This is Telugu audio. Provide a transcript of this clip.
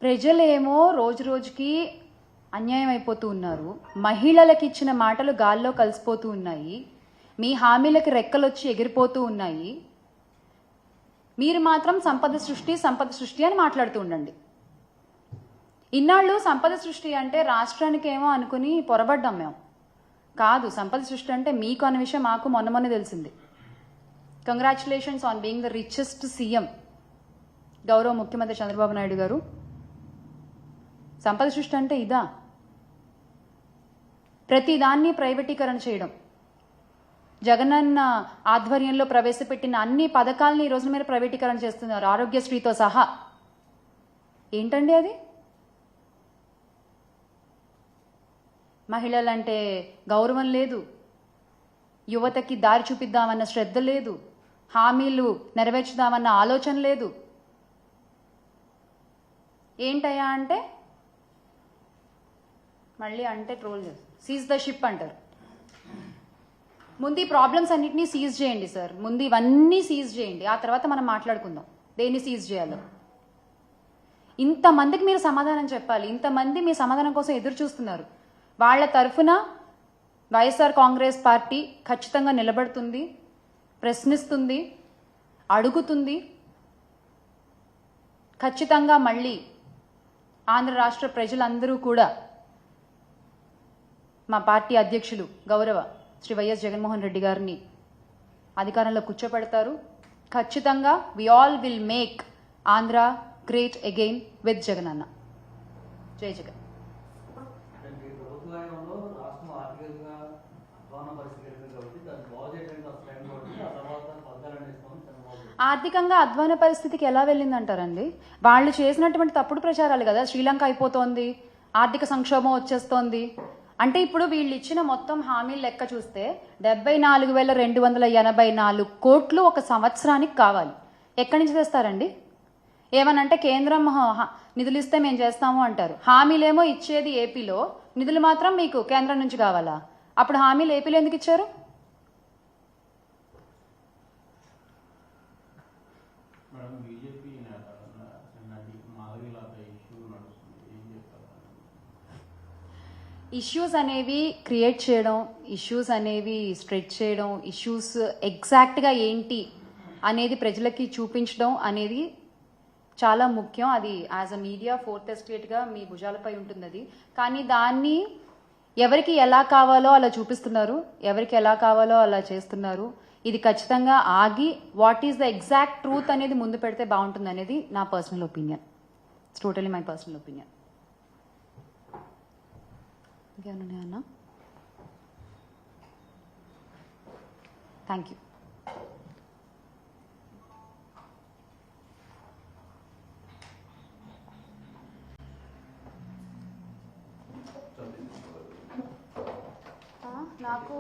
ప్రజలేమో రోజు రోజుకి అన్యాయం అయిపోతూ ఉన్నారు. మహిళలకు ఇచ్చిన మాటలు గాల్లో కలిసిపోతూ ఉన్నాయి. మీ హామీలకు రెక్కలొచ్చి ఎగిరిపోతూ ఉన్నాయి. మీరు మాత్రం సంపద సృష్టి అని మాట్లాడుతూ ఉండండి. ఇన్నాళ్ళు సంపద సృష్టి అంటే రాష్ట్రానికి ఏమో అనుకుని పొరబడ్డాం మేము. కాదు, సంపద సృష్టి అంటే మీకు అన్న విషయం మాకు మొన్న తెలిసింది. Congratulations on being the richest CM గౌరవ ముఖ్యమంత్రి చంద్రబాబు నాయుడు గారు. సంపద సృష్టి అంటే ఇదా? ప్రతిదాన్ని ప్రైవేటీకరణ చేయడం, జగనన్న ఆధ్వర్యంలో ప్రవేశపెట్టిన అన్ని పథకాలని ఈ రోజున మీరు ప్రైవేటీకరణ చేస్తున్నారు, ఆరోగ్యశ్రీతో సహా. ఏంటండి అది? మహిళలంటే గౌరవం లేదు, యువతకి దారి చూపిద్దామన్న శ్రద్ధ లేదు, హామీలు నెరవేర్చుదామన్న ఆలోచన లేదు. ఏంటయ్యా అంటే మళ్ళీ అంటే ట్రోల్ చేస్తారు, సీజ్ ద షిప్ అంటారు. ముందు ఈ ప్రాబ్లమ్స్ అన్నింటినీ సీజ్ చేయండి సార్. ముందు ఇవన్నీ సీజ్ చేయండి, ఆ తర్వాత మనం మాట్లాడుకుందాం దేన్ని సీజ్ చేయాలో. ఇంతమందికి మీరు సమాధానం చెప్పాలి. ఇంతమంది మీ సమాధానం కోసం ఎదురు చూస్తున్నారు. వాళ్ళ తరఫున వైఎస్ఆర్ కాంగ్రెస్ పార్టీ ఖచ్చితంగా నిలబడుతుంది, ప్రశ్నిస్తుంది, అడుగుతుంది. ఖచ్చితంగా మళ్ళీ ఆంధ్ర రాష్ట్ర ప్రజలందరూ కూడా మా పార్టీ అధ్యక్షులు గౌరవ శ్రీ వైఎస్ జగన్మోహన్ రెడ్డి గారిని అధికారంలో కూర్చోపెడతారు. ఖచ్చితంగా we all will make Andhra great again with Jagan అన్న. జై జగన్. ఆర్థికంగా అధ్వాన పరిస్థితికి ఎలా వెళ్ళిందంటారండి? వాళ్ళు చేసినటువంటి తప్పుడు ప్రచారాలు కదా. శ్రీలంక అయిపోతోంది, ఆర్థిక సంక్షోభం వచ్చేస్తోంది అంటే ఇప్పుడు వీళ్ళు ఇచ్చిన మొత్తం హామీలు లెక్క చూస్తే 74,284 కోట్లు ఒక సంవత్సరానికి కావాలి. ఎక్కడి నుంచి తెస్తారండి? ఏమనంటే కేంద్రం నిధులు ఇస్తే మేము చేస్తాము అంటారు. హామీలేమో ఇచ్చేది ఏపీలో, నిధులు మాత్రం మీకు కేంద్రం నుంచి కావాలా? అప్పుడు హామీలు ఏపీలో ఎందుకు ఇచ్చారు? ఇష్యూస్ అనేవి క్రియేట్ చేయడం, ఇష్యూస్ అనేవి స్ట్రెచ్ చేయడం, ఇష్యూస్ ఎగ్జాక్ట్గా ఏంటి అనేది ప్రజలకి చూపించడం అనేది చాలా ముఖ్యం. అది యాజ్ అ మీడియా ఫోర్త్ ఎస్టేట్గా మీ భుజాలపై ఉంటుంది అది. కానీ దాన్ని ఎవరికి ఎలా కావాలో అలా చూపిస్తున్నారు, ఎవరికి ఎలా కావాలో అలా చేస్తున్నారు. ఇది ఖచ్చితంగా ఆగి what is the exact truth అనేది ముందు పెడితే బాగుంటుంది అనేది నా personal opinion. It's totally my personal opinion. ఇంకేమన్నా? Thank you. నాకు